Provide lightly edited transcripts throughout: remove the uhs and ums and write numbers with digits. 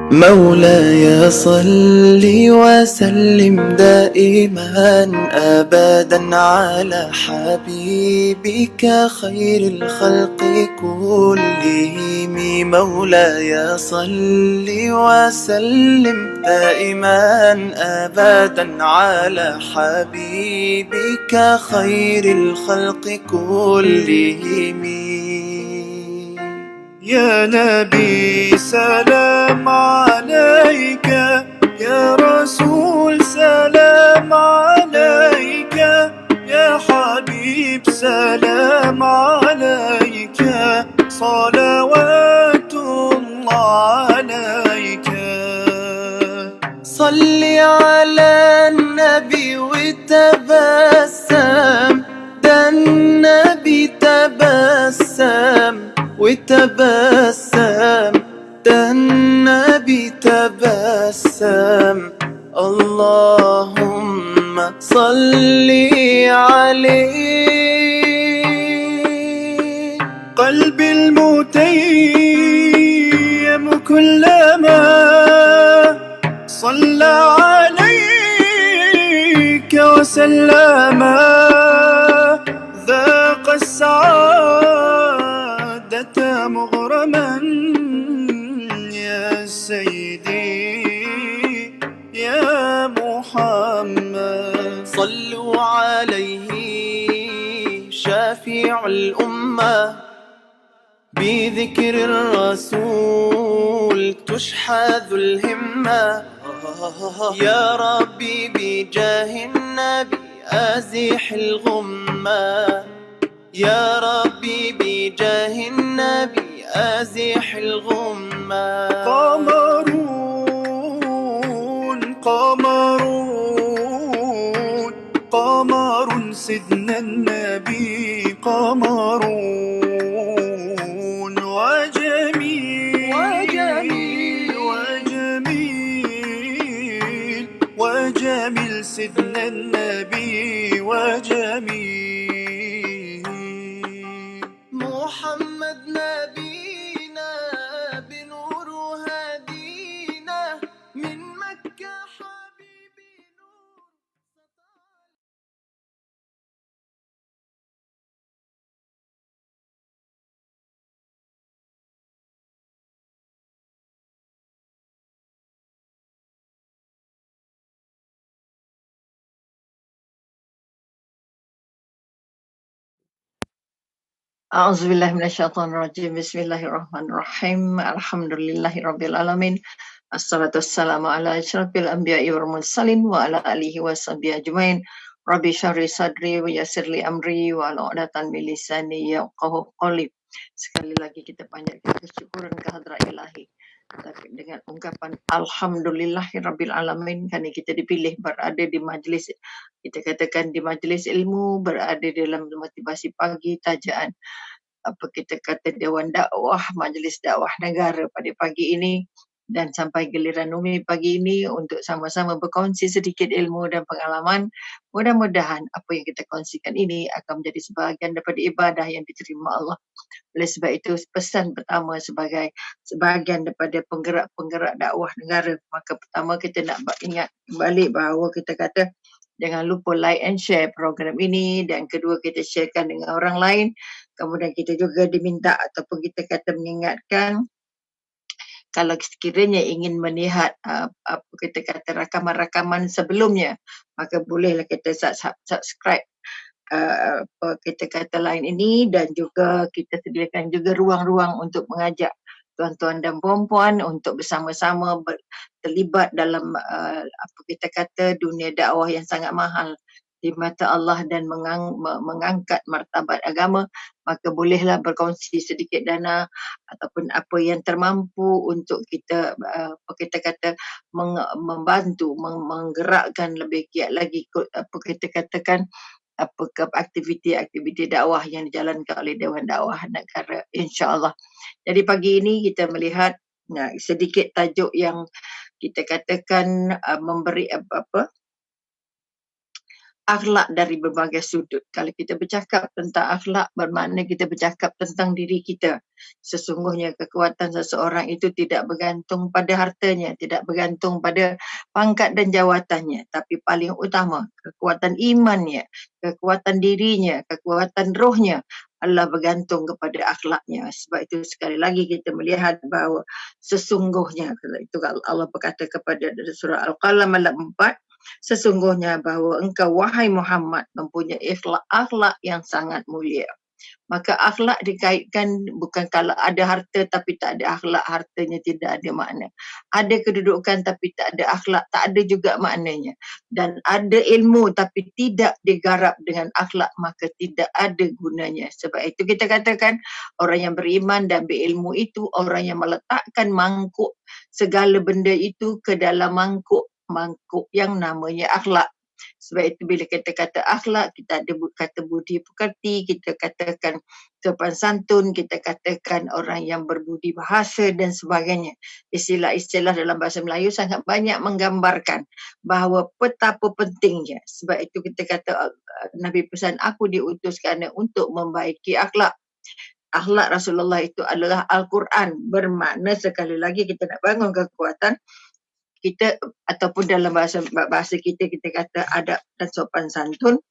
مولاي صل وسلم دائما أبدا على حبيبك خير الخلق كلهم. مولاي صل وسلم دائما أبدا على حبيبك خير الخلق كلهم. يا نبي سلام عليك، يا رسول سلام عليك، يا حبيب سلام عليك، صلوات الله عليك. صل على النبي وتبسم، ده النبي تبسم وتبسم، ده النبي تبسم. اللهم صل عليه. قلبي المتيم كلما صلى عليك وسلم ذاق السعادة مغرما يا سيدي يا محمد. صلوا عليه شافع الأمة، بذكر الرسول تشحذ الهمة. يا ربي بجاه النبي أزح الغمة، يا ربي بجاه النبي أزح الغمة. قمرون قمرون قمر سيدنا النبي، قمرون وجميل وجميل وجميل وجميل سيدنا النبي وجميل. محمد نبينا بنور هدينا من مكة حبيبي نور. A'udzubillahi minasyaitonirrajim. Bismillahirrahmanirrahim. Alhamdulillahirabbil alamin. Assalatu wassalamu ala asyrafil anbiya'i wal mursalin wa ala alihi washabihi ajmain. Rabbi syrahli sadri wa yassirli amri wa hlul 'uqdatam min lisani yafqahu qawli. Sekali lagi kita panjatkan kesyukuran kehadrat ilahi dengan ungkapan alhamdulillahirabbil alamin, kerana kita dipilih berada di majlis, kita katakan di majlis ilmu, berada dalam motivasi pagi tajaan kita kata Dewan Dakwah Majlis Dakwah Negara pada pagi ini, dan sampai giliran Umi pagi ini untuk sama-sama berkongsi sedikit ilmu dan pengalaman. Mudah-mudahan apa yang kita kongsikan ini akan menjadi sebahagian daripada ibadah yang diterima Allah. Oleh sebab itu, pesan pertama sebagai sebahagian daripada penggerak-penggerak dakwah negara, maka pertama kita nak ingat balik bahawa kita kata jangan lupa like and share program ini, dan kedua kita sharekan dengan orang lain. Kemudian kita juga diminta ataupun kita kata mengingatkan, kalau sekiranya ingin melihat apa kita kata rakaman-rakaman sebelumnya, maka bolehlah kita subscribe apa kita kata lain ini, dan juga kita sediakan juga ruang-ruang untuk mengajak tuan-tuan dan puan-puan untuk bersama-sama terlibat dalam apa kita kata dunia dakwah yang sangat mahal di mata Allah dan mengangkat martabat agama. Maka bolehlah berkongsi sedikit dana ataupun apa yang termampu untuk kita apa kita kata membantu menggerakkan lebih giat lagi apa kita katakan apa aktiviti-aktiviti dakwah yang dijalankan oleh Dewan Dakwah Negara, insya-Allah. Jadi pagi ini kita melihat sedikit tajuk yang kita katakan memberi apa akhlak dari berbagai sudut. Kalau kita bercakap tentang akhlak, bermakna kita bercakap tentang diri kita. Sesungguhnya kekuatan seseorang itu tidak bergantung pada hartanya, tidak bergantung pada pangkat dan jawatannya, tapi paling utama kekuatan imannya, kekuatan dirinya, kekuatan rohnya adalah bergantung kepada akhlaknya. Sebab itu sekali lagi kita melihat bahawa sesungguhnya, itu Allah berkata kepada surah Al-Qalam ayat 4, sesungguhnya bahawa engkau wahai Muhammad mempunyai akhlak yang sangat mulia. Maka akhlak dikaitkan bukan kalau ada harta tapi tak ada akhlak, hartanya tidak ada makna. Ada kedudukan tapi tak ada akhlak, tak ada juga maknanya. Dan ada ilmu tapi tidak digarap dengan akhlak, maka tidak ada gunanya. Sebab itu kita katakan orang yang beriman dan berilmu itu orang yang meletakkan mangkuk segala benda itu ke dalam mangkuk yang namanya akhlak. Sebab itu bila kita kata akhlak, kita ada kata budi pekerti, kita katakan sopan santun, kita katakan orang yang berbudi bahasa dan sebagainya. Istilah-istilah dalam bahasa Melayu sangat banyak menggambarkan bahawa betapa pentingnya. Sebab itu kita kata Nabi pesan, aku diutus kerana untuk membaiki akhlak. Akhlak Rasulullah itu adalah Al-Quran. Bermakna sekali lagi kita nak bangun kekuatan kita, ataupun dalam bahasa kita kata adab dan sopan santun,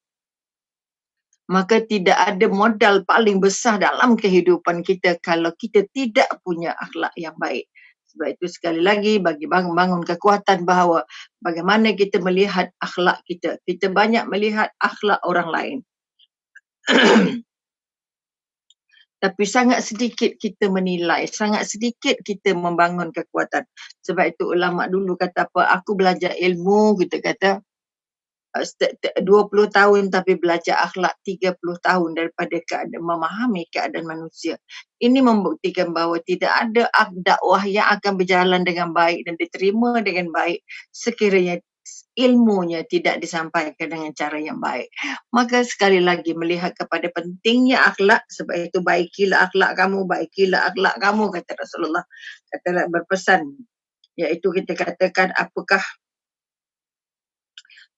maka tidak ada modal paling besar dalam kehidupan kita kalau kita tidak punya akhlak yang baik. Sebab itu sekali lagi bagi bangun kekuatan bahawa bagaimana kita melihat akhlak kita. Kita banyak melihat akhlak orang lain. Tapi sangat sedikit kita menilai, sangat sedikit kita membangun kekuatan. Sebab itu ulama dulu kata apa, aku belajar ilmu, kita kata 20 tahun tapi belajar akhlak 30 tahun daripada memahami keadaan manusia. Ini membuktikan bahawa tidak ada dakwah yang akan berjalan dengan baik dan diterima dengan baik sekiranya ilmunya tidak disampaikan dengan cara yang baik. Maka sekali lagi melihat kepada pentingnya akhlak, sebab itu baikilah akhlak kamu, kata Rasulullah. Kata berpesan, iaitu kita katakan apakah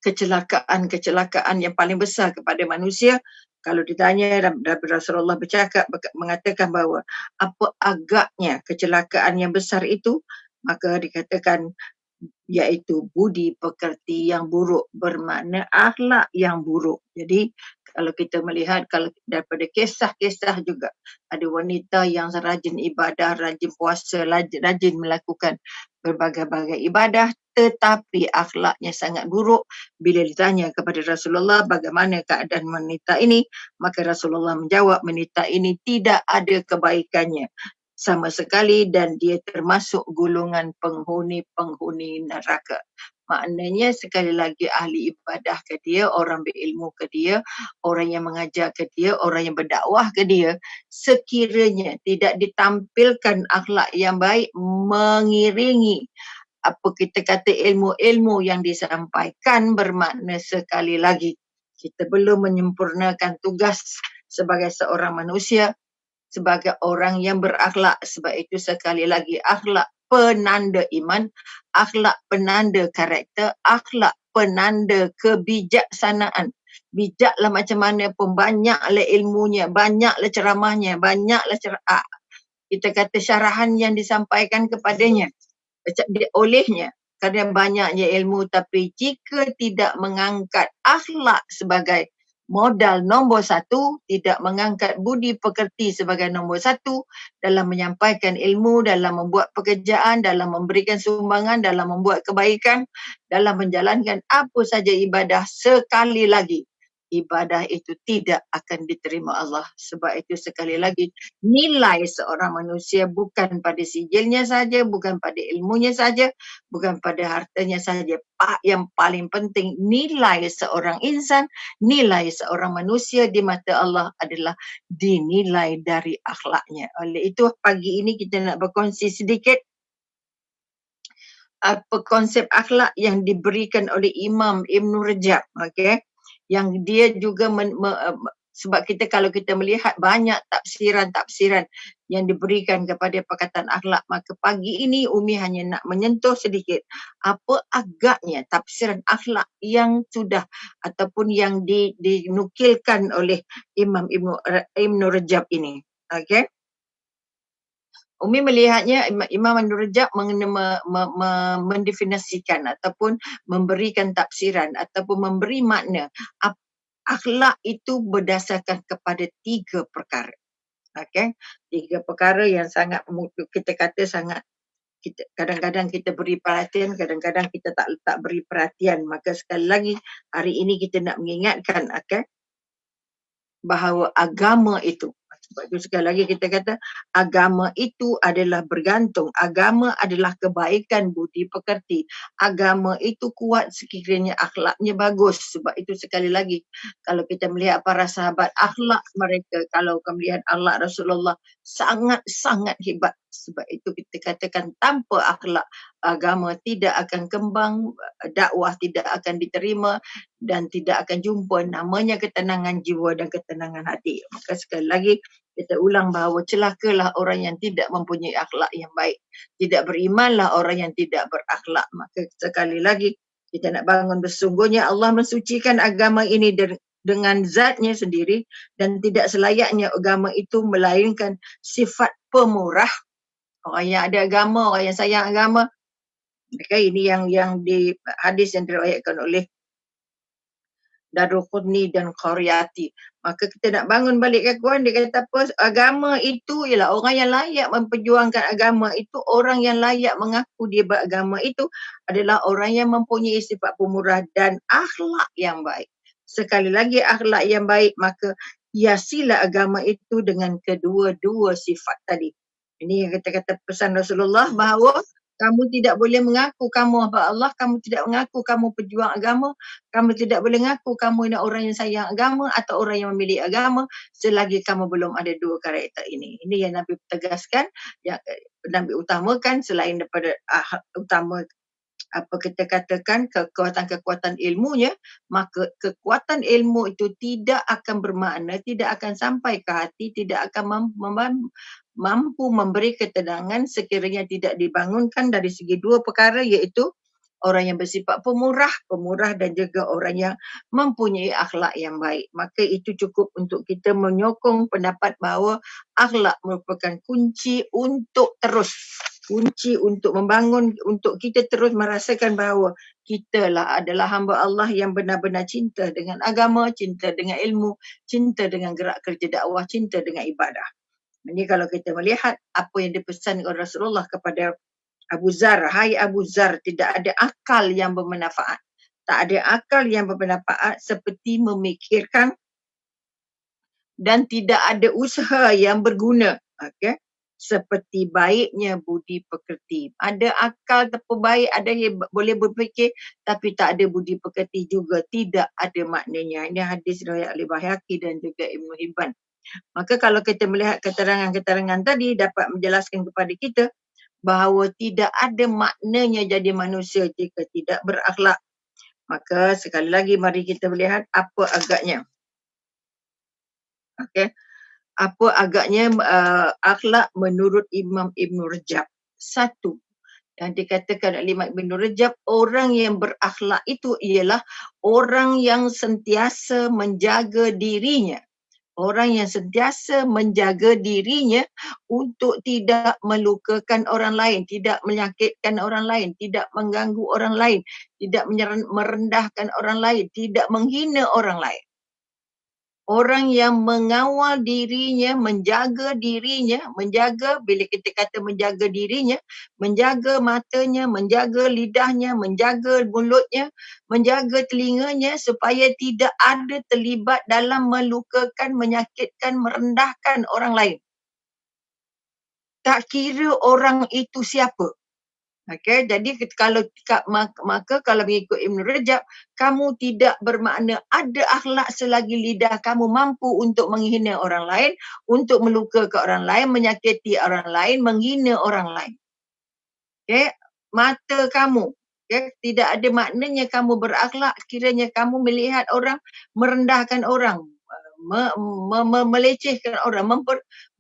kecelakaan yang paling besar kepada manusia. Kalau ditanya, Rasulullah mengatakan bahawa apa agaknya kecelakaan yang besar itu, maka dikatakan iaitu budi pekerti yang buruk, bermakna akhlak yang buruk. Jadi kalau kita melihat kalau daripada kisah-kisah juga ada wanita yang rajin ibadah, rajin puasa, rajin melakukan berbagai-bagai ibadah tetapi akhlaknya sangat buruk. Bila ditanya kepada Rasulullah bagaimana keadaan wanita ini, maka Rasulullah menjawab wanita ini tidak ada kebaikannya sama sekali dan dia termasuk golongan penghuni neraka. Maknanya sekali lagi ahli ibadah ke dia, orang berilmu ke dia, orang yang mengajar ke dia, orang yang berdakwah ke dia, sekiranya tidak ditampilkan akhlak yang baik mengiringi apa kita kata ilmu-ilmu yang disampaikan, bermakna sekali lagi kita belum menyempurnakan tugas sebagai seorang manusia, sebagai orang yang berakhlak. Sebab itu sekali lagi akhlak penanda iman, akhlak penanda karakter, akhlak penanda kebijaksanaan. Bijaklah macam mana pun, banyaklah ilmunya, banyaklah ceramahnya, banyaklah kita kata syarahan yang disampaikan kepadanya olehnya, kerana banyaknya ilmu, tapi jika tidak mengangkat akhlak sebagai modal nombor satu, tidak mengangkat budi pekerti sebagai nombor satu dalam menyampaikan ilmu, dalam membuat pekerjaan, dalam memberikan sumbangan, dalam membuat kebaikan, dalam menjalankan apa saja ibadah, sekali lagi ibadah itu tidak akan diterima Allah. Sebab itu sekali lagi nilai seorang manusia bukan pada sijilnya saja, bukan pada ilmunya saja, bukan pada hartanya saja. Yang paling penting nilai seorang insan, nilai seorang manusia di mata Allah adalah dinilai dari akhlaknya. Oleh itu pagi ini kita nak berkongsi sedikit apa konsep akhlak yang diberikan oleh Imam Ibn Rajab, okey, yang dia juga Sebab kalau kita melihat banyak tafsiran-tafsiran yang diberikan kepada perkataan akhlak, maka pagi ini Umi hanya nak menyentuh sedikit apa agaknya tafsiran akhlak yang sudah ataupun yang dinukilkan oleh Imam Ibn Rajab ini. Okey. Umi melihatnya Imam Ibn Rajab mendefinisikan ataupun memberikan tafsiran ataupun memberi makna akhlak itu berdasarkan kepada 3 perkara. Okey, 3 perkara yang sangat kita kata sangat kadang-kadang kita beri perhatian, kadang-kadang kita tak beri perhatian. Maka sekali lagi hari ini kita nak mengingatkan bahawa agama itu, sebab itu sekali lagi kita kata agama itu adalah bergantung, agama adalah kebaikan budi pekerti, agama itu kuat sekiranya akhlaknya bagus. Sebab itu sekali lagi kalau kita melihat para sahabat, akhlak mereka, kalau kita melihat akhlak Rasulullah sangat-sangat hebat. Sebab itu kita katakan tanpa akhlak agama tidak akan kembang, dakwah tidak akan diterima dan tidak akan jumpa namanya ketenangan jiwa dan ketenangan hati. Maka sekali lagi kita ulang bahawa celakalah orang yang tidak mempunyai akhlak yang baik. Tidak berimanlah orang yang tidak berakhlak. Maka sekali lagi kita nak bangun bersungguhnya Allah mensucikan agama ini dengan zatnya sendiri dan tidak selayaknya agama itu melainkan sifat pemurah. Orang yang ada agama, orang yang sayang agama. Maka ini yang di hadis yang diriwayatkan oleh Daruqutni dan Qaryati. Maka kita nak bangun balik ke kawan, dia kata apa? Agama itu ialah orang yang layak memperjuangkan agama itu, orang yang layak mengaku dia beragama itu adalah orang yang mempunyai sifat pemurah dan akhlak yang baik. Sekali lagi akhlak yang baik, maka hiasilah agama itu dengan kedua-dua sifat tadi. Ini yang kita kata pesan Rasulullah bahawa kamu tidak boleh mengaku kamu hamba Allah, kamu tidak mengaku kamu pejuang agama, kamu tidak boleh mengaku kamu ini orang yang sayang agama atau orang yang memilih agama selagi kamu belum ada 2 karakter ini. Ini yang Nabi tegaskan, yang Nabi utamakan selain daripada utama apa kita katakan kekuatan-kekuatan ilmunya, maka kekuatan ilmu itu tidak akan bermakna, tidak akan sampai ke hati, tidak akan mampu memberi ketenangan sekiranya tidak dibangunkan dari segi 2 perkara, iaitu orang yang bersifat pemurah dan juga orang yang mempunyai akhlak yang baik. Maka itu cukup untuk kita menyokong pendapat bahawa akhlak merupakan kunci untuk membangun, untuk kita terus merasakan bahawa kita adalah hamba Allah yang benar-benar cinta dengan agama, cinta dengan ilmu, cinta dengan gerak kerja dakwah, cinta dengan ibadah. Ini kalau kita melihat apa yang dipesan oleh Rasulullah kepada Abu Zar, hai Abu Zar, tidak ada akal yang bermanfaat. Tak ada akal yang bermanfaat seperti memikirkan dan tidak ada usaha yang berguna. Okay? Seperti baiknya budi pekerti. Ada akal tapi baik, ada boleh berfikir tapi tak ada budi pekerti juga tidak ada maknanya. Ini hadis riwayat oleh Baihaqi dan juga Ibn Hibban. Maka kalau kita melihat keterangan-keterangan tadi dapat menjelaskan kepada kita bahawa tidak ada maknanya jadi manusia jika tidak berakhlak. Maka sekali lagi mari kita melihat apa agaknya. Okey. Apa agaknya akhlak menurut Imam Ibn Rajab. 1. Yang dikatakan oleh Imam Ibn Rajab, orang yang berakhlak itu ialah orang yang sentiasa menjaga dirinya. Orang yang sentiasa menjaga dirinya untuk tidak melukakan orang lain, tidak menyakitkan orang lain, tidak mengganggu orang lain, tidak merendahkan orang lain, tidak menghina orang lain. Orang yang mengawal dirinya, menjaga, bila kita kata menjaga dirinya, menjaga matanya, menjaga lidahnya, menjaga mulutnya, menjaga telinganya supaya tidak ada terlibat dalam melukakan, menyakitkan, merendahkan orang lain. Tak kira orang itu siapa. Okey, jadi maka kalau mengikut Ibn Rajab, kamu tidak bermakna ada akhlak selagi lidah kamu mampu untuk menghina orang lain, untuk melukakan orang lain, menyakiti orang lain, menghina orang lain. Okey, mata kamu, tidak ada maknanya kamu berakhlak kiranya kamu melihat orang, merendahkan orang, melecehkan orang,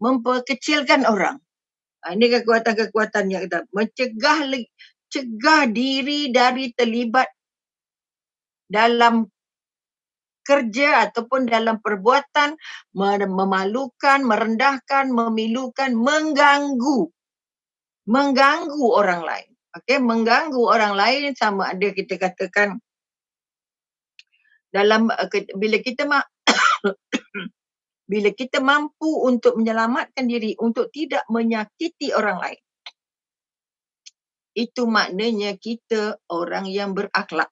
memperkecilkan orang. Ini kekuatan-kekuatan yang kita cegah diri dari terlibat dalam kerja ataupun dalam perbuatan memalukan, merendahkan, memilukan, mengganggu orang lain. Okey, mengganggu orang lain sama ada kita katakan dalam bila kita mampu untuk menyelamatkan diri untuk tidak menyakiti orang lain. Itu maknanya kita orang yang berakhlak.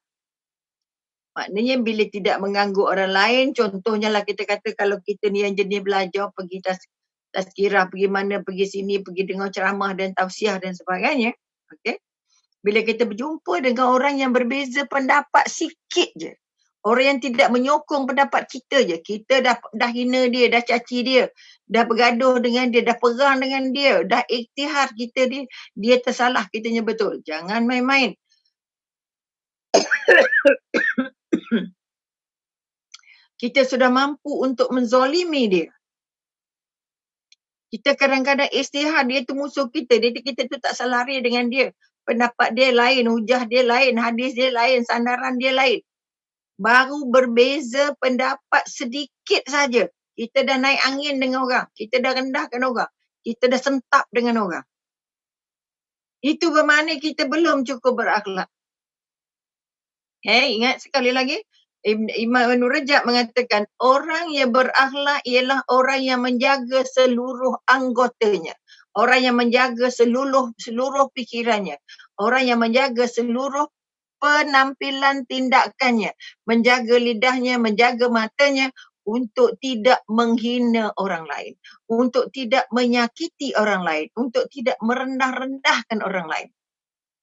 Maknanya bila tidak mengganggu orang lain, contohnya lah kita kata kalau kita ni yang jenis belajar, pergi tazkirah, pergi mana, pergi sini, pergi dengar ceramah dan tausiah dan sebagainya. Okay? Bila kita berjumpa dengan orang yang berbeza pendapat sikit je, orang yang tidak menyokong pendapat kita je, kita dah hina dia, dah caci dia, dah bergaduh dengan dia, dah perang dengan dia, dah iktihar kita dia tersalah, kitanya betul. Jangan main-main. Kita sudah mampu untuk menzalimi dia. Kita kadang-kadang istihad, dia tu musuh kita. Kita tu tak selari dengan dia. Pendapat dia lain, hujah dia lain, hadis dia lain, sandaran dia lain. Baru berbeza pendapat sedikit saja, kita dah naik angin dengan orang. Kita dah rendahkan orang. Kita dah sentap dengan orang. Itu bermakna kita belum cukup berakhlak. Ingat sekali lagi. Imam Ibn Rajab mengatakan orang yang berakhlak ialah orang yang menjaga seluruh anggotanya. Orang yang menjaga seluruh fikirannya. Orang yang menjaga seluruh penampilan tindakannya. Menjaga lidahnya, menjaga matanya untuk tidak menghina orang lain. Untuk tidak menyakiti orang lain. Untuk tidak merendah-rendahkan orang lain.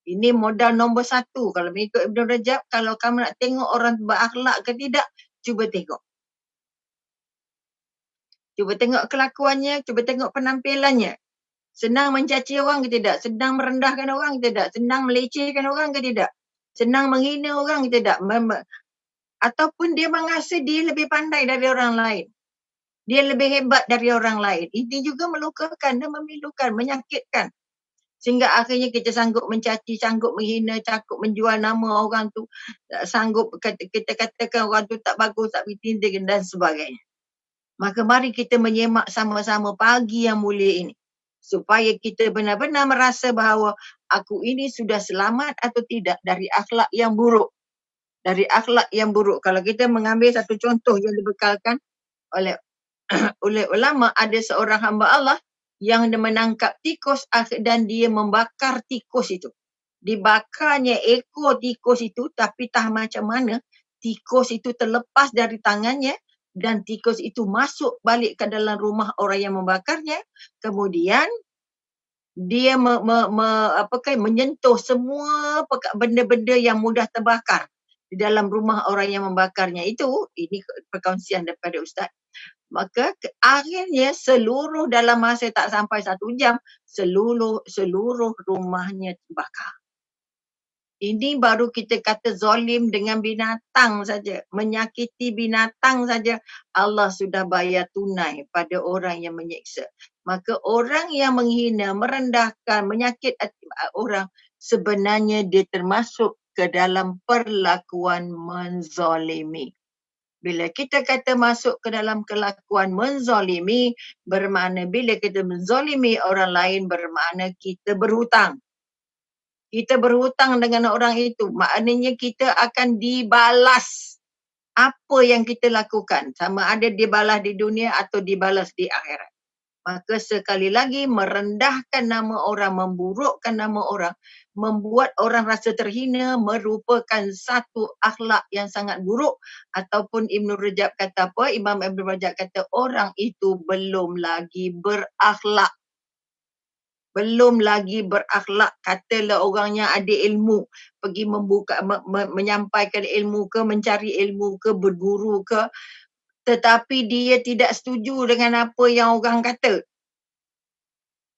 Ini modal nombor 1. Kalau mengikut Ibn Rajab, kalau kamu nak tengok orang berakhlak ke tidak, cuba tengok. Cuba tengok kelakuannya, cuba tengok penampilannya. Senang mencaci orang ke tidak? Senang merendahkan orang ke tidak? Senang melecehkan orang ke tidak? Senang menghina orang ke tidak? Ataupun dia merasa dia lebih pandai dari orang lain. Dia lebih hebat dari orang lain. Ini juga melukakan dan memilukan, menyakitkan. Sehingga akhirnya kita sanggup mencaci, sanggup menghina, sanggup menjual nama orang tu, sanggup kita katakan orang tu tak bagus, tak bertindik dan sebagainya. Maka mari kita menyemak sama-sama pagi yang mulia ini. Supaya kita benar-benar merasa bahawa aku ini sudah selamat atau tidak dari akhlak yang buruk. Dari akhlak yang buruk. Kalau kita mengambil satu contoh yang dibekalkan oleh ulama, ada seorang hamba Allah yang menangkap tikus dan dia membakar tikus itu. Dibakarnya ekor tikus itu, tapi tak macam mana tikus itu terlepas dari tangannya dan tikus itu masuk balik ke dalam rumah orang yang membakarnya. Kemudian dia menyentuh semua benda-benda yang mudah terbakar di dalam rumah orang yang membakarnya itu. Ini perkongsian daripada Ustaz. Maka akhirnya seluruh dalam masa tak sampai 1 jam, seluruh rumahnya terbakar. Ini baru kita kata zalim dengan binatang saja. Menyakiti binatang saja, Allah sudah bayar tunai pada orang yang menyiksa. Maka orang yang menghina, merendahkan, menyakiti orang, sebenarnya dia termasuk ke dalam perlakuan menzalimi. Bila kita kata masuk ke dalam kelakuan menzalimi, bermakna bila kita menzalimi orang lain, bermakna kita berhutang. Kita berhutang dengan orang itu. Maknanya kita akan dibalas apa yang kita lakukan. Sama ada dibalas di dunia atau dibalas di akhirat. Maka sekali lagi merendahkan nama orang, memburukkan nama orang, membuat orang rasa terhina merupakan satu akhlak yang sangat buruk. Ataupun Ibn Rajab kata apa? Imam Ibn Rajab kata orang itu belum lagi berakhlak. Belum lagi berakhlak. Katalah orangnya ada ilmu, pergi menyampaikan ilmu ke, mencari ilmu ke, berguru ke, tetapi dia tidak setuju dengan apa yang orang kata.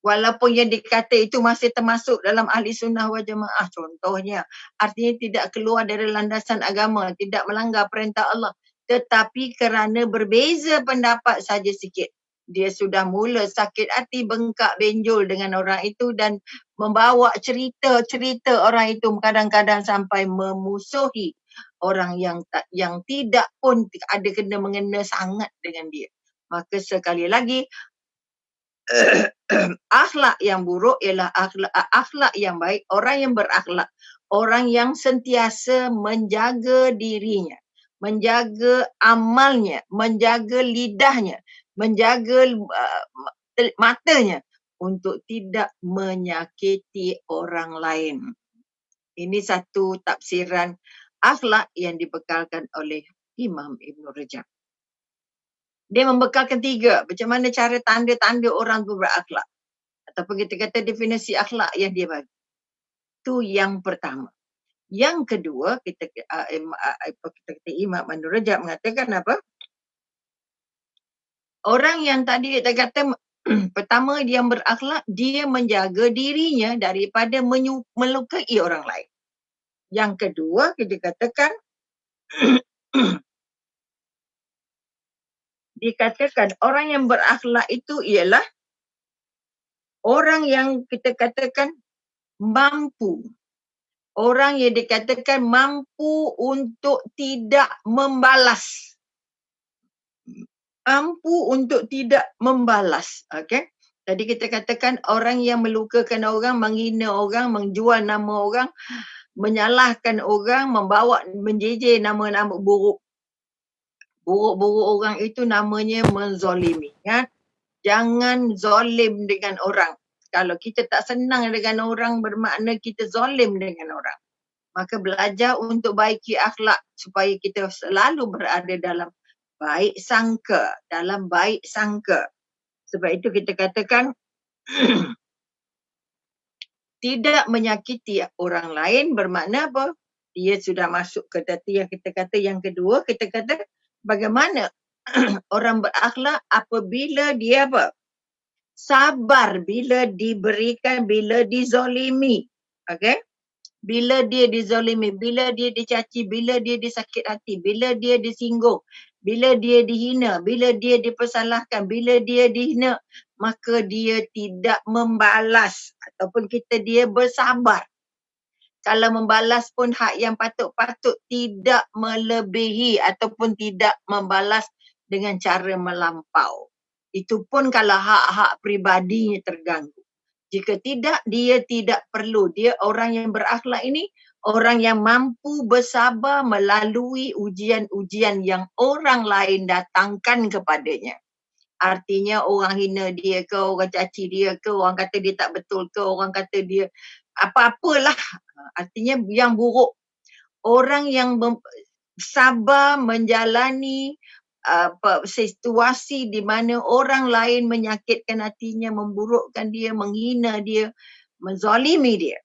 Walaupun yang dikata itu masih termasuk dalam ahli sunnah wal jamaah contohnya. Artinya tidak keluar dari landasan agama, tidak melanggar perintah Allah. tetapi kerana berbeza pendapat saja sikit, dia sudah mula sakit hati, bengkak benjol dengan orang itu dan membawa cerita-cerita orang itu, kadang-kadang sampai memusuhi orang yang tidak pun ada kena mengena sangat dengan dia. Maka sekali lagi akhlak yang buruk ialah akhlak yang baik. Orang yang berakhlak, orang yang sentiasa menjaga dirinya, menjaga amalnya, menjaga lidahnya, menjaga matanya untuk tidak menyakiti orang lain. Ini satu tafsiran akhlak yang dibekalkan oleh Imam Ibn Rajab. Dia membekalkan 3, macam mana cara tanda-tanda orang tu berakhlak. Ataupun kita kata definisi akhlak yang dia bagi. Itu yang pertama. Yang kedua, kita kata Imam Ibn Rajab mengatakan apa? Orang yang tadi kita kata pertama dia berakhlak, dia menjaga dirinya daripada melukai orang lain. Yang kedua, kita katakan dikatakan orang yang berakhlak itu ialah orang yang kita katakan mampu. Orang yang dikatakan mampu untuk tidak membalas. Mampu untuk tidak membalas. Okay? Tadi kita katakan orang yang melukakan orang, menghina orang, menjual nama orang, menyalahkan orang, membawa menjejel nama-nama buruk. Buruk-buruk orang itu namanya menzolimi. Ya? Jangan zolim dengan orang. Kalau kita tak senang dengan orang, bermakna kita zolim dengan orang. Maka belajar untuk baiki akhlak supaya kita selalu berada dalam baik sangka. Dalam baik sangka. Sebab itu kita katakan tidak menyakiti orang lain bermakna apa? Dia sudah masuk ke tadi yang kita kata yang kedua. Kita kata bagaimana orang berakhlak apabila dia apa? Sabar bila diberikan, bila dizolimi. Okay? Bila dia dizolimi, bila dia dicaci, bila dia disakit hati, bila dia disinggung, bila dia dihina, bila dia dipersalahkan, bila dia dihina, maka dia tidak membalas ataupun dia bersabar. Kalau membalas pun hak yang patut-patut, tidak melebihi ataupun tidak membalas dengan cara melampau. Itu pun kalau hak-hak pribadinya terganggu. Jika tidak, dia tidak perlu. Dia orang yang berakhlak ini, orang yang mampu bersabar melalui ujian-ujian yang orang lain datangkan kepadanya. Artinya orang hina dia ke, orang caci dia ke, orang kata dia tak betul ke, orang kata dia apa-apalah. Artinya yang buruk. Orang yang sabar menjalani situasi di mana orang lain menyakitkan hatinya, memburukkan dia, menghina dia, menzalimi dia.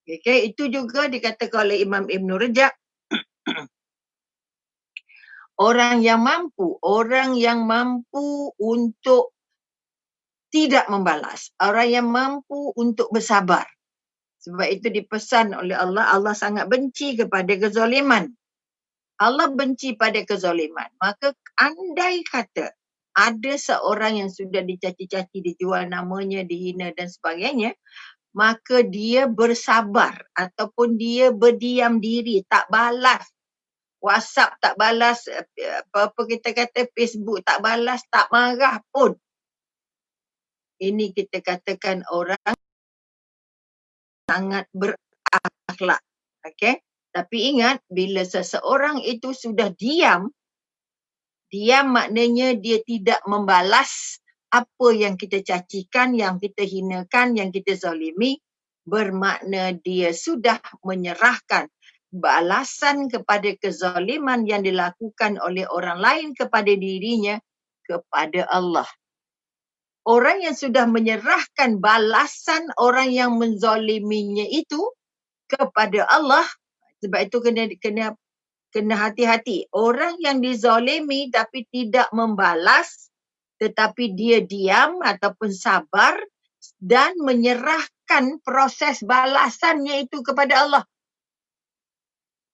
Okay, itu juga dikatakan oleh Imam Ibn Rajab. Orang yang mampu untuk tidak membalas. Orang yang mampu untuk bersabar. Sebab itu dipesan oleh Allah, Allah sangat benci kepada kezaliman. Allah benci pada kezaliman. Maka andai kata ada seorang yang sudah dicaci-caci, dijual namanya, dihina dan sebagainya, maka dia bersabar ataupun dia berdiam diri, tak balas. WhatsApp tak balas, apa kita kata Facebook tak balas, tak marah pun. Ini kita katakan orang sangat berakhlak. Okay? Tapi ingat, bila seseorang itu sudah diam maknanya dia tidak membalas apa yang kita cacikan, yang kita hinakan, yang kita zalimi, bermakna dia sudah menyerahkan balasan kepada kezaliman yang dilakukan oleh orang lain kepada dirinya kepada Allah. Orang yang sudah menyerahkan balasan orang yang menzaliminya itu kepada Allah, sebab itu kena hati-hati. Orang yang dizalimi tapi tidak membalas, tetapi dia diam ataupun sabar dan menyerahkan proses balasannya itu kepada Allah.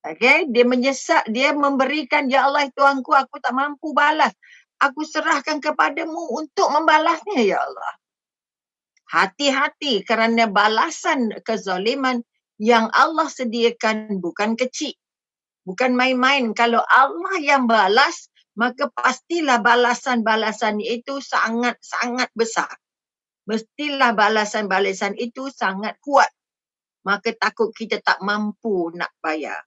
Okay? Dia menyesak, dia memberikan, ya Allah Tuhanku, aku tak mampu balas. Aku serahkan kepadamu untuk membalasnya, ya Allah. Hati-hati kerana balasan kezaliman yang Allah sediakan bukan kecil. Bukan main-main. Kalau Allah yang balas, maka pastilah balasan-balasan itu sangat-sangat besar. Mestilah balasan-balasan itu sangat kuat. Maka takut kita tak mampu nak bayar.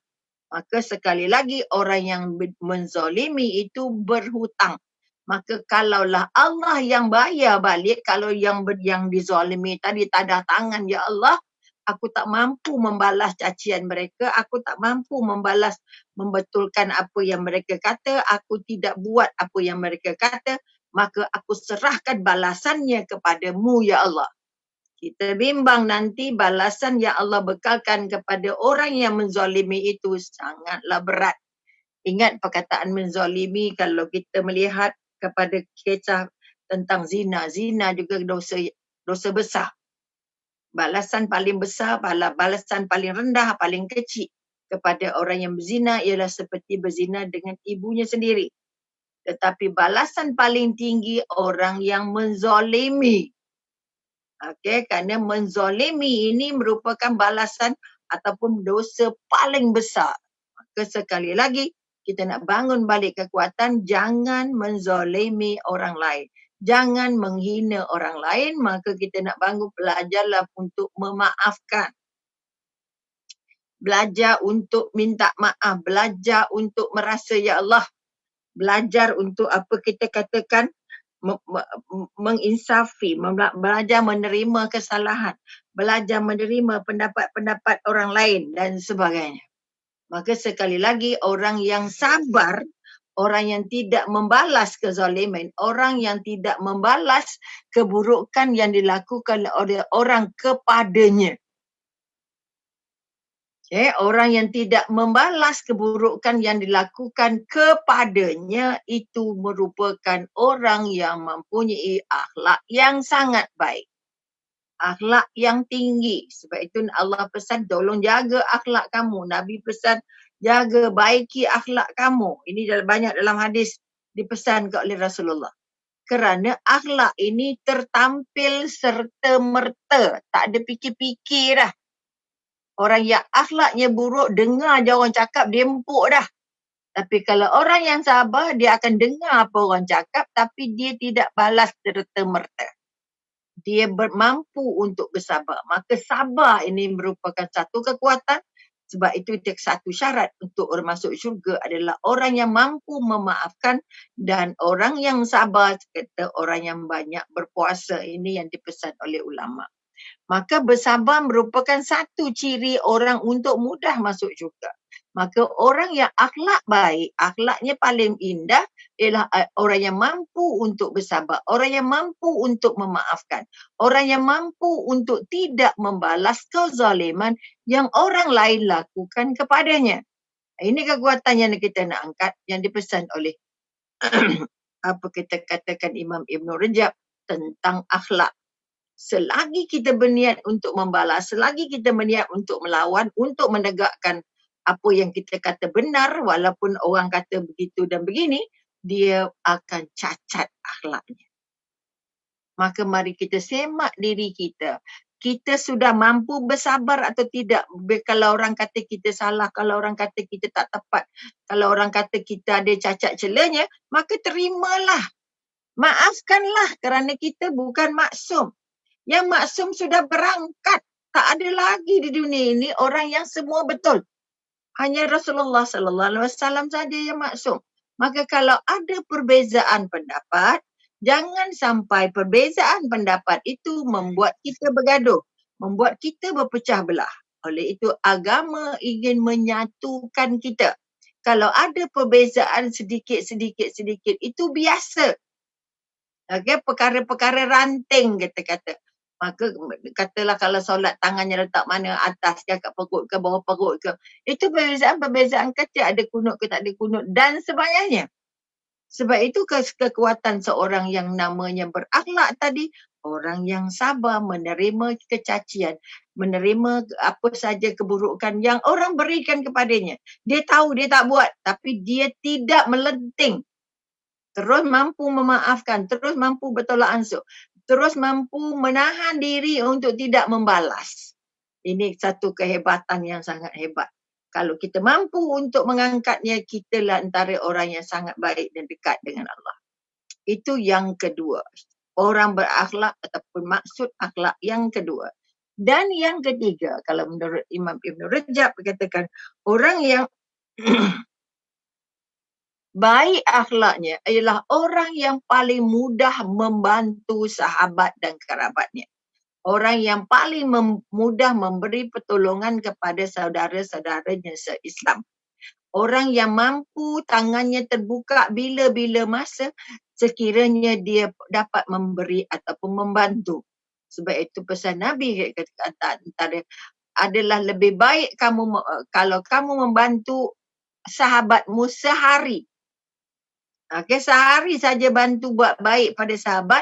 Maka sekali lagi orang yang menzalimi itu berhutang. Maka kalaulah Allah yang bayar balik, kalau yang dizalimi tadi tanda tangan, ya Allah, aku tak mampu membalas cacian mereka, aku tak mampu membetulkan apa yang mereka kata, aku tidak buat apa yang mereka kata, maka aku serahkan balasannya kepadamu, ya Allah. Kita bimbang nanti balasan yang Allah bekalkan kepada orang yang menzalimi itu sangatlah berat. Ingat perkataan menzalimi, kalau kita melihat kepada kisah tentang zina. Zina juga dosa besar. Balasan paling besar, balasan paling rendah, paling kecil kepada orang yang berzina ialah seperti berzina dengan ibunya sendiri. Tetapi balasan paling tinggi orang yang menzalimi. Okay, kerana menzalimi ini merupakan balasan ataupun dosa paling besar. Maka sekali lagi, kita nak bangun balik kekuatan, jangan menzalimi orang lain. Jangan menghina orang lain, maka kita nak bangun, belajarlah untuk memaafkan. Belajar untuk minta maaf, belajar untuk merasa, ya Allah, belajar untuk apa kita katakan, menginsafi, belajar menerima kesalahan, belajar menerima pendapat-pendapat orang lain dan sebagainya. Maka sekali lagi orang yang sabar, orang yang tidak membalas kezaliman, orang yang tidak membalas keburukan yang dilakukan oleh orang kepadanya. Okay, orang yang tidak membalas keburukan yang dilakukan kepadanya itu merupakan orang yang mempunyai akhlak yang sangat baik. Akhlak yang tinggi. Sebab itu Allah pesan, tolong jaga akhlak kamu. Nabi pesan, jaga baiki akhlak kamu. Ini banyak dalam hadis dipesan oleh Rasulullah. Kerana akhlak ini tertampil serta-merta. Tak ada fikir-fikir dah. Orang yang akhlaknya buruk, dengar je orang cakap, dia empuk dah. Tapi kalau orang yang sabar, dia akan dengar apa orang cakap, tapi dia tidak balas serta-merta. Dia mampu untuk bersabar. Maka sabar ini merupakan satu kekuatan. Sebab itu satu syarat untuk orang masuk syurga adalah orang yang mampu memaafkan dan orang yang sabar, kata orang yang banyak berpuasa. Ini yang dipesan oleh ulama. Maka bersabar merupakan satu ciri orang untuk mudah masuk syurga. Maka orang yang akhlak baik, akhlaknya paling indah ialah orang yang mampu untuk bersabar, orang yang mampu untuk memaafkan, orang yang mampu untuk tidak membalas kezaliman yang orang lain lakukan kepadanya. Ini kekuatan yang kita nak angkat, yang dipesan oleh apa kita katakan Imam Ibn Rajab tentang akhlak. Selagi kita berniat untuk membalas, selagi kita berniat untuk melawan, untuk menegakkan apa yang kita kata benar, walaupun orang kata begitu dan begini, dia akan cacat akhlaknya. Maka mari kita semak diri kita. Kita sudah mampu bersabar atau tidak? Kalau orang kata kita salah, kalau orang kata kita tak tepat, kalau orang kata kita ada cacat celanya, maka terimalah. Maafkanlah kerana kita bukan maksum. Yang maksum sudah berangkat. Tak ada lagi di dunia ini orang yang semua betul. Hanya Rasulullah sallallahu alaihi wasallam saja yang maksum. Maka kalau ada perbezaan pendapat, jangan sampai perbezaan pendapat itu membuat kita bergaduh, membuat kita berpecah belah. Oleh itu agama ingin menyatukan kita. Kalau ada perbezaan sedikit itu biasa. Okay, perkara-perkara ranting kita kata. Maka katalah kalau solat tangannya letak mana, atas ke, kat perut ke, bawah perut ke. Itu perbezaan kecil, ada kunut ke tak ada kunut dan sebagainya. Sebab itu kekuatan seorang yang namanya berakhlak tadi Orang yang sabar menerima kecacian, menerima apa saja keburukan yang orang berikan kepadanya. Dia tahu dia tak buat, tapi dia tidak melenting. Terus mampu memaafkan, terus mampu bertolak ansur, terus mampu menahan diri untuk tidak membalas. Ini satu kehebatan yang sangat hebat. Kalau kita mampu untuk mengangkatnya, kitalah antara orang yang sangat baik dan dekat dengan Allah. Itu yang kedua. Orang berakhlak ataupun maksud akhlak yang kedua. Dan yang ketiga, kalau menurut Imam Ibn Rajab katakan, orang yang baik akhlaknya ialah orang yang paling mudah membantu sahabat dan kerabatnya. Orang yang paling mudah memberi pertolongan kepada saudara-saudaranya se-Islam. Orang yang mampu tangannya terbuka bila-bila masa sekiranya dia dapat memberi ataupun membantu. Sebab itu pesan Nabi kata antara adalah lebih baik kalau kamu membantu sahabatmu sehari. Okay, sehari saja bantu buat baik pada sahabat,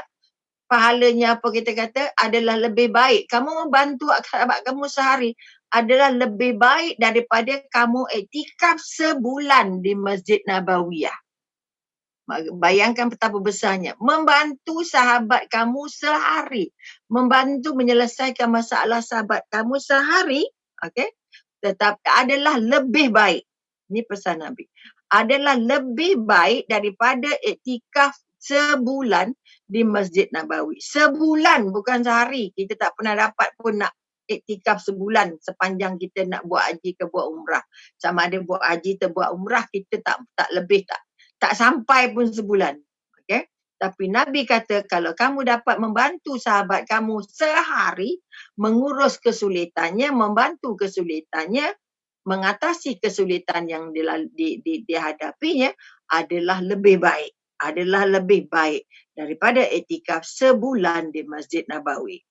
pahalanya apa kita kata adalah lebih baik. Kamu membantu sahabat kamu sehari adalah lebih baik daripada kamu iktikaf sebulan di Masjid Nabawiyah. Bayangkan betapa besarnya. Membantu sahabat kamu sehari. Membantu menyelesaikan masalah sahabat kamu sehari. Okay? Tetapi adalah lebih baik. Ini pesan Nabi. Adalah lebih baik daripada iktikaf sebulan di Masjid Nabawi. Sebulan, bukan sehari. Kita tak pernah dapat pun nak iktikaf sebulan sepanjang kita nak buat haji ke buat umrah. Sama ada buat haji atau buat umrah, kita tak lebih tak sampai pun sebulan. Okay? Tapi Nabi kata kalau kamu dapat membantu sahabat kamu sehari, mengurus kesulitannya, membantu kesulitannya, mengatasi kesulitan yang dihadapinya adalah lebih baik. Adalah lebih baik daripada iktikaf sebulan di Masjid Nabawi.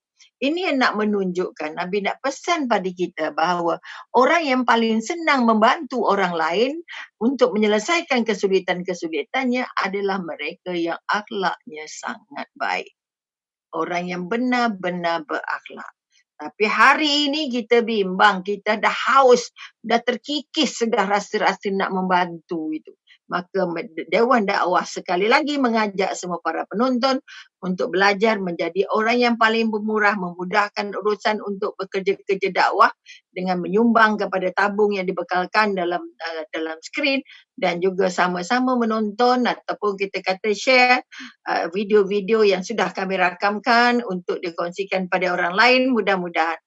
Ini yang nak menunjukkan, Nabi nak pesan pada kita bahawa orang yang paling senang membantu orang lain untuk menyelesaikan kesulitan-kesulitannya adalah mereka yang akhlaknya sangat baik. Orang yang benar-benar berakhlak. Tapi hari ini kita bimbang, kita dah haus, dah terkikis sudah rasa-rasa nak membantu itu. Maka Dewan Dakwah sekali lagi mengajak semua para penonton untuk belajar menjadi orang yang paling bermurah, memudahkan urusan untuk bekerja-kerja dakwah dengan menyumbang kepada tabung yang dibekalkan dalam skrin, dan juga sama-sama menonton ataupun kita kata share video-video yang sudah kami rakamkan untuk dikongsikan pada orang lain. Mudah-mudahan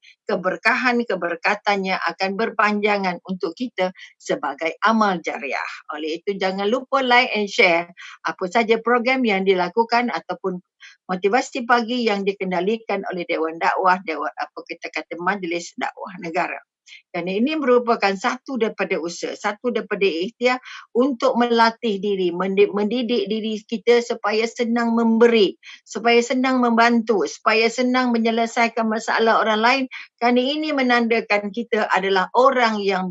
keberkatannya akan berpanjangan untuk kita sebagai amal jariah. Oleh itu jangan lupa like and share apa saja program yang dilakukan ataupun motivasi pagi yang dikendalikan oleh Dewan Dakwah, Majlis Dakwah Negara. Kerana ini merupakan satu daripada usaha, satu daripada ikhtiar untuk melatih diri, mendidik diri kita supaya senang memberi, supaya senang membantu, supaya senang menyelesaikan masalah orang lain. Kerana ini menandakan kita adalah orang yang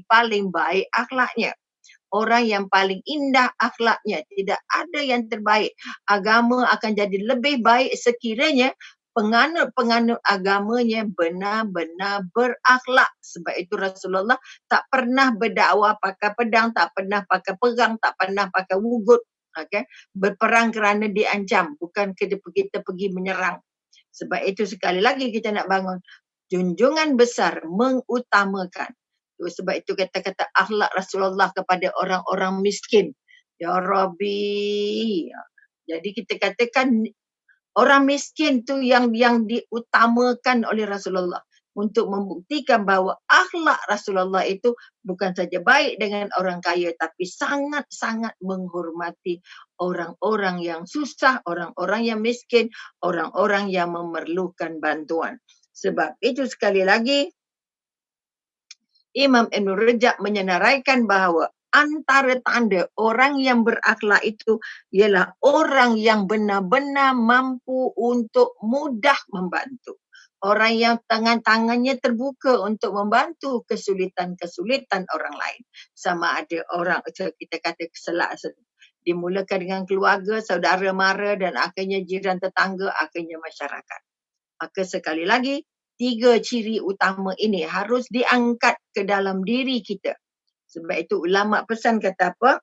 paling baik akhlaknya. Orang yang paling indah akhlaknya. Tidak ada yang terbaik. Agama akan jadi lebih baik sekiranya penganut-penganut agamanya benar-benar berakhlak. Sebab itu Rasulullah tak pernah berdakwah pakai pedang, tak pernah pakai perang, tak pernah pakai wugut. Okay? Berperang kerana diancam, bukan kita pergi menyerang. Sebab itu sekali lagi kita nak bangun junjungan besar mengutamakan. Sebab itu kata-kata akhlak Rasulullah kepada orang-orang miskin. Ya Rabbi. Jadi kita katakan orang miskin tu yang diutamakan oleh Rasulullah untuk membuktikan bahawa akhlak Rasulullah itu bukan saja baik dengan orang kaya tapi sangat-sangat menghormati orang-orang yang susah, orang-orang yang miskin, orang-orang yang memerlukan bantuan. Sebab itu sekali lagi Imam Ibn Rajab menyenaraikan bahawa antara tanda orang yang berakhlak itu ialah orang yang benar-benar mampu untuk mudah membantu. Orang yang tangan-tangannya terbuka untuk membantu kesulitan-kesulitan orang lain. Sama ada orang, kita kata Dimulakan dengan keluarga, saudara mara dan akhirnya jiran tetangga, akhirnya masyarakat. Maka sekali lagi, 3 ciri utama ini harus diangkat ke dalam diri kita. Sebab itu ulama pesan kata apa?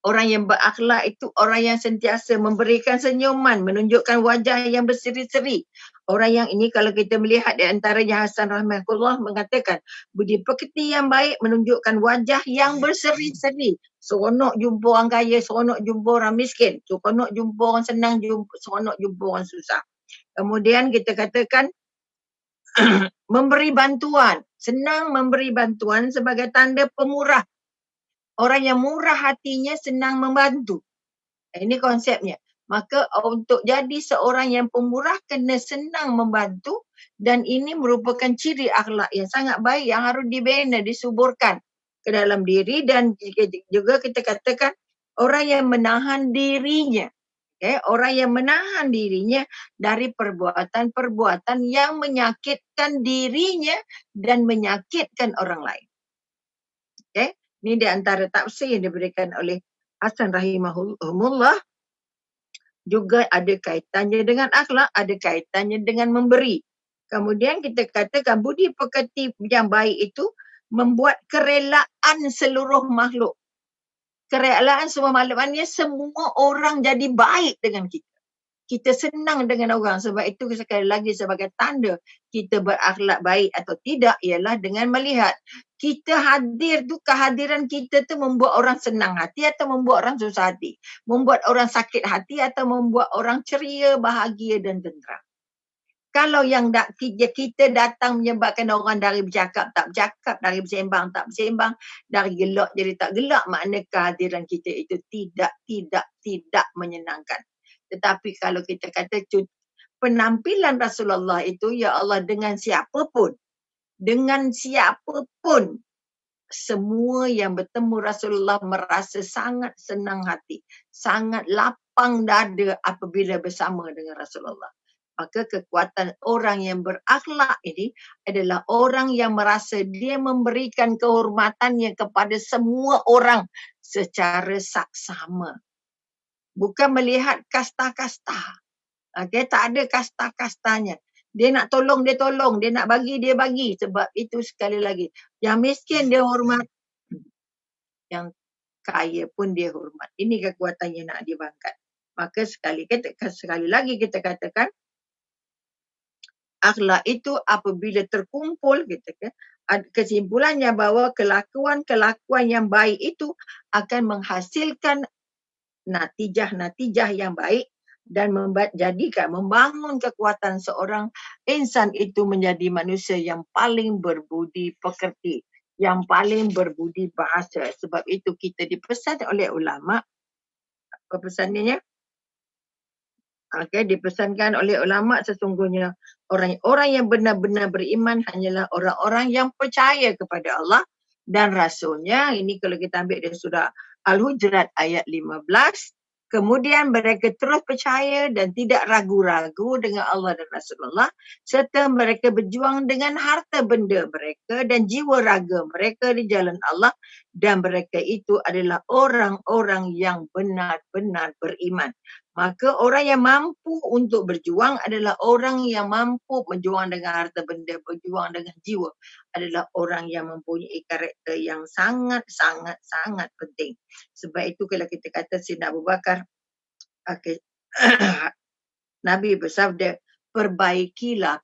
Orang yang berakhlak itu orang yang sentiasa memberikan senyuman, menunjukkan wajah yang berseri-seri. Orang yang ini kalau kita melihat di antaranya Hasan Rahmatullah mengatakan, budi pekerti yang baik menunjukkan wajah yang berseri-seri. Seronok jumpa orang kaya, seronok jumpa orang miskin. Seronok jumpa orang senang, seronok jumpa orang susah. Kemudian kita katakan memberi bantuan. Senang memberi bantuan sebagai tanda pemurah. Orang yang murah hatinya senang membantu. Ini konsepnya. Maka untuk jadi seorang yang pemurah kena senang membantu dan ini merupakan ciri akhlak yang sangat baik yang harus dibina, disuburkan ke dalam diri dan juga kita katakan orang yang menahan dirinya. Okay? Orang yang menahan dirinya dari perbuatan-perbuatan yang menyakitkan dirinya dan menyakitkan orang lain. Okay? Ini di antara tafsir yang diberikan oleh Hasan rahimahullah. Juga ada kaitannya dengan akhlak, ada kaitannya dengan memberi. Kemudian kita katakan budi pekerti yang baik itu membuat kerelaan seluruh makhluk. Kerelaan semua makhluk, maknanya semua orang jadi baik dengan kita. Kita senang dengan orang. Sebab itu sekali lagi sebagai tanda kita berakhlak baik atau tidak ialah dengan melihat kita hadir tu, kehadiran kita tu membuat orang senang hati atau membuat orang susah hati. Membuat orang sakit hati atau membuat orang ceria, bahagia dan tenteram. Kalau yang kita datang menyebabkan orang dari bercakap tak bercakap, dari bersembang tak bersembang, dari gelak jadi tak gelak, makna kehadiran kita itu tidak menyenangkan. Tetapi kalau kita kata penampilan Rasulullah itu, ya Allah, dengan siapapun, semua yang bertemu Rasulullah merasa sangat senang hati, sangat lapang dada apabila bersama dengan Rasulullah. Maka kekuatan orang yang berakhlak ini adalah orang yang merasa dia memberikan kehormatannya kepada semua orang secara saksama. Bukan melihat kasta-kasta. Okay? Tak ada kasta-kastanya. Dia nak tolong, dia tolong. Dia nak bagi, dia bagi. Sebab itu sekali lagi. Yang miskin dia hormat. Yang kaya pun dia hormat. Ini kekuatan yang nak dibangkat. Maka sekali lagi kita katakan, akhlak itu apabila terkumpul, kesimpulannya bahawa kelakuan-kelakuan yang baik itu akan menghasilkan natijah-natijah yang baik dan membangun kekuatan seorang insan itu menjadi manusia yang paling berbudi pekerti, yang paling berbudi bahasa. Sebab itu kita dipesan oleh ulama, apa pesannya? Dipesankan oleh ulama sesungguhnya orang yang benar-benar beriman hanyalah orang-orang yang percaya kepada Allah dan Rasulnya. Ini kalau kita ambil dari surah Al-Hujurat ayat 15. Kemudian mereka terus percaya dan tidak ragu-ragu dengan Allah dan Rasulullah serta mereka berjuang dengan harta benda mereka dan jiwa raga mereka di jalan Allah dan mereka itu adalah orang-orang yang benar-benar beriman. Maka orang yang mampu untuk berjuang adalah orang yang mampu berjuang dengan harta benda, berjuang dengan jiwa. Adalah orang yang mempunyai karakter yang sangat penting. Sebab itu kalau kita kata Sayyidina Abu Bakar, Nabi bersabda, perbaikilah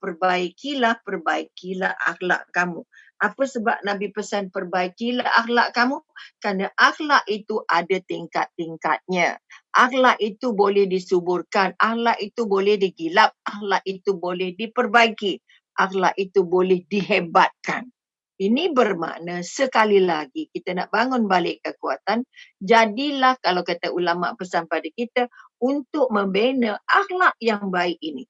akhlak kamu. Apa sebab Nabi pesan perbaikilah akhlak kamu? Kerana akhlak itu ada tingkat-tingkatnya. Akhlak itu boleh disuburkan, akhlak itu boleh digilap, akhlak itu boleh diperbaiki, akhlak itu boleh dihebatkan. Ini bermakna sekali lagi kita nak bangun balik kekuatan, jadilah kalau kata ulama pesan pada kita untuk membina akhlak yang baik ini.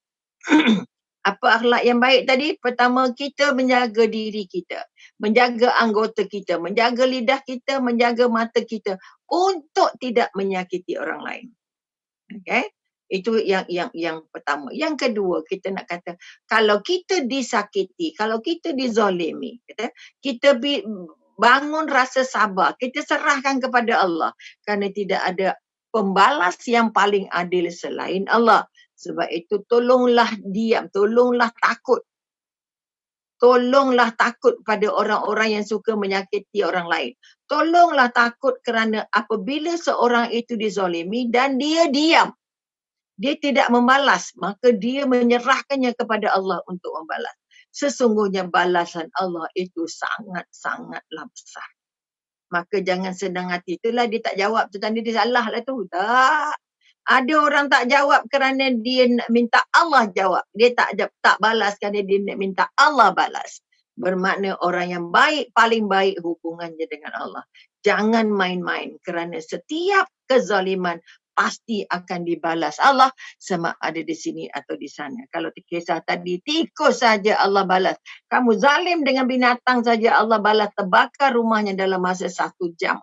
Apa akhlak yang baik tadi? Pertama, kita menjaga diri kita, menjaga anggota kita, menjaga lidah kita, menjaga mata kita untuk tidak menyakiti orang lain. Okay? Itu yang pertama. Yang kedua, kita nak kata, kalau kita disakiti, kalau kita dizalimi, kita bangun rasa sabar. Kita serahkan kepada Allah. Kerana tidak ada pembalas yang paling adil selain Allah. Sebab itu tolonglah diam, tolonglah takut. Tolonglah takut pada orang-orang yang suka menyakiti orang lain. Tolonglah takut kerana apabila seorang itu dizalimi dan dia diam, dia tidak membalas, maka dia menyerahkannya kepada Allah untuk membalas. Sesungguhnya balasan Allah itu sangat-sangatlah besar. Maka jangan senang hati. Itulah dia tak jawab tu tadi, dia salah lah tu. Tak. Ada orang tak jawab kerana dia nak minta Allah jawab. Dia tak balas kerana dia nak minta Allah balas. Bermakna orang yang baik, paling baik hubungannya dengan Allah. Jangan main-main kerana setiap kezaliman pasti akan dibalas Allah sama ada di sini atau di sana. Kalau kisah tadi, tikus saja Allah balas. Kamu zalim dengan binatang saja Allah balas, terbakar rumahnya dalam masa 1 jam.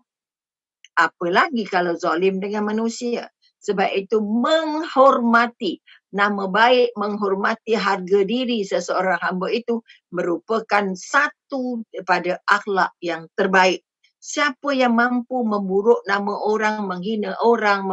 Apalagi kalau zalim dengan manusia. Sebab itu menghormati nama baik, menghormati harga diri seseorang hamba itu merupakan satu daripada akhlak yang terbaik. Siapa yang mampu memburuk nama orang, menghina orang,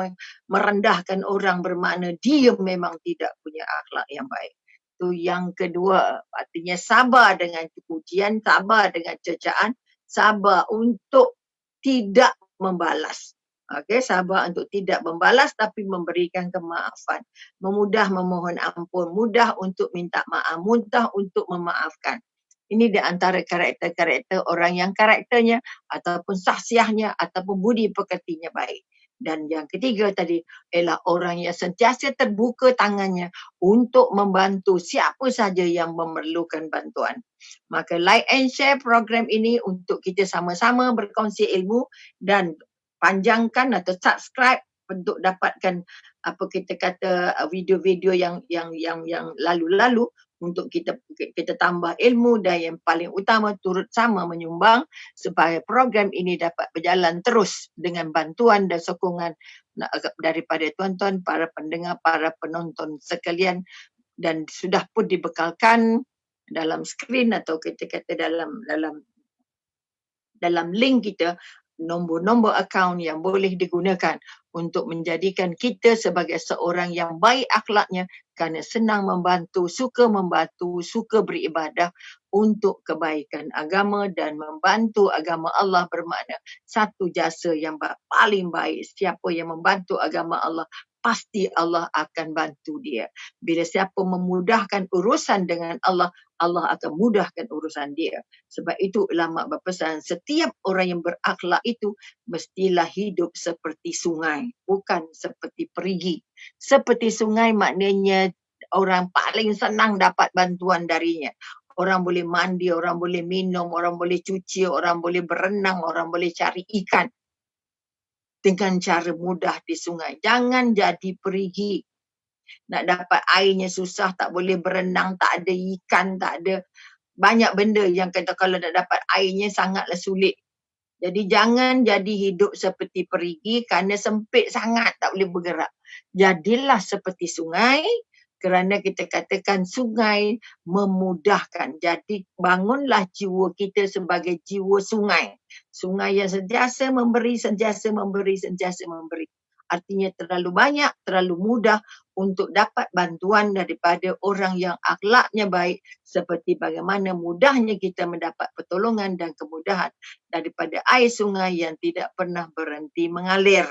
merendahkan orang, bermakna dia memang tidak punya akhlak yang baik. Itu yang kedua. Artinya sabar dengan ujian, sabar dengan cecaan, sabar untuk tidak membalas. Okey, sabar untuk tidak membalas tapi memberikan kemaafan. Memudah memohon ampun, mudah untuk minta maaf, mudah untuk memaafkan. Ini di antara karakter-karakter orang yang karakternya ataupun sahsiahnya ataupun budi pekertinya baik. Dan yang ketiga tadi ialah orang yang sentiasa terbuka tangannya untuk membantu siapa saja yang memerlukan bantuan. Maka like and share program ini untuk kita sama-sama berkongsi ilmu dan panjangkan atau subscribe untuk dapatkan apa kita kata video-video yang lalu-lalu untuk kita tambah ilmu, dan yang paling utama turut sama menyumbang supaya program ini dapat berjalan terus dengan bantuan dan sokongan daripada tuan-tuan, para pendengar, para penonton sekalian, dan sudah pun dibekalkan dalam skrin atau kita kata dalam link kita nombor-nombor akaun yang boleh digunakan untuk menjadikan kita sebagai seorang yang baik akhlaknya kerana senang membantu, suka beribadah untuk kebaikan agama dan membantu agama Allah, bermakna satu jasa yang paling baik. Siapa yang membantu agama Allah, pasti Allah akan bantu dia. Bila siapa memudahkan urusan dengan Allah, Allah akan mudahkan urusan dia. Sebab itu ulama berpesan, setiap orang yang berakhlak itu mestilah hidup seperti sungai, bukan seperti perigi. Seperti sungai maknanya orang paling senang dapat bantuan darinya. Orang boleh mandi, orang boleh minum, orang boleh cuci, orang boleh berenang, orang boleh cari ikan dengan cara mudah di sungai. Jangan jadi perigi. Nak dapat airnya susah, tak boleh berenang, tak ada ikan, tak ada banyak benda yang kata kalau nak dapat airnya sangatlah sulit. Jadi jangan jadi hidup seperti perigi kerana sempit sangat tak boleh bergerak. Jadilah seperti sungai kerana kita katakan sungai memudahkan. Jadi bangunlah jiwa kita sebagai jiwa sungai. Sungai yang sentiasa memberi, sentiasa memberi, sentiasa memberi. Artinya terlalu banyak, terlalu mudah untuk dapat bantuan daripada orang yang akhlaknya baik, seperti bagaimana mudahnya kita mendapat pertolongan dan kemudahan daripada air sungai yang tidak pernah berhenti mengalir.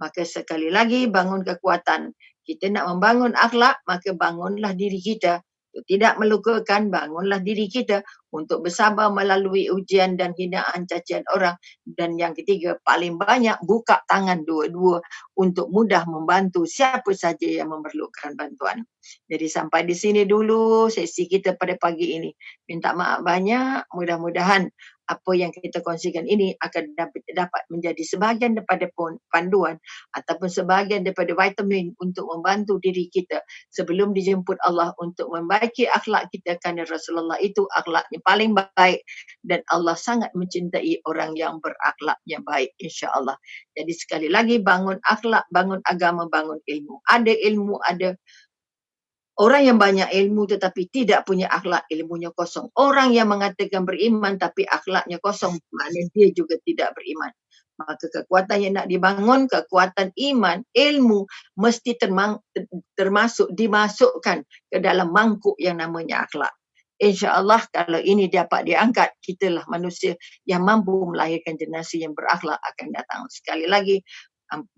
Maka sekali lagi bangun kekuatan. Kita nak membangun akhlak, maka bangunlah diri kita. Untuk tidak melukakan, bangunlah diri kita untuk bersabar melalui ujian dan hinaan cacian orang. Dan yang ketiga, paling banyak buka tangan dua-dua untuk mudah membantu siapa saja yang memerlukan bantuan. Jadi sampai di sini dulu sesi kita pada pagi ini. Minta maaf banyak, mudah-mudahan apa yang kita kongsikan ini akan dapat menjadi sebahagian daripada panduan ataupun sebahagian daripada vitamin untuk membantu diri kita sebelum dijemput Allah untuk membaiki akhlak kita, kerana Rasulullah itu akhlaknya paling baik dan Allah sangat mencintai orang yang berakhlaknya baik, insya-Allah. Jadi sekali lagi, bangun akhlak, bangun agama, bangun ilmu. Ada ilmu, ada Orang yang banyak ilmu tetapi tidak punya akhlak, ilmunya kosong. Orang yang mengatakan beriman tapi akhlaknya kosong, maknanya dia juga tidak beriman. Maka kekuatan yang nak dibangun, kekuatan iman, ilmu, mesti dimasukkan ke dalam mangkuk yang namanya akhlak. InsyaAllah kalau ini dapat diangkat, kitalah manusia yang mampu melahirkan generasi yang berakhlak akan datang. Sekali lagi,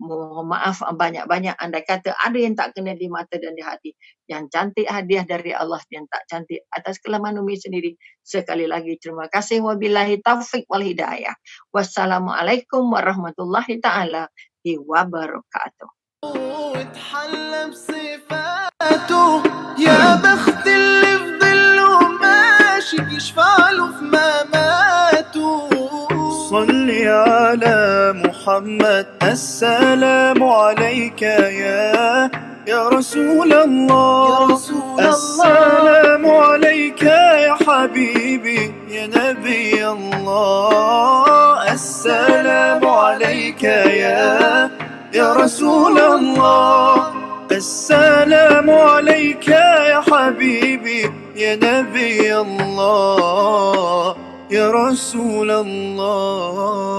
mohon maaf banyak-banyak andai kata ada yang tak kena di mata dan di hati. Yang cantik hadiah dari Allah, yang tak cantik atas kelemahan Umi sendiri. Sekali lagi terima kasih. Wabillahi taufiq wal hidayah. Wassalamualaikum warahmatullahi ta'ala wabarakatuh. وتحلى بصفاته يا بخت اللي في ظله ماشي يشفع له في مماته. صل على محمد السلام عليك يا رسول الله يا رسول الله. السلام عليك يا حبيبي يا نبي الله السلام عليك يا رسول الله السلام عليك يا حبيبي يا نبي الله يا رسول الله.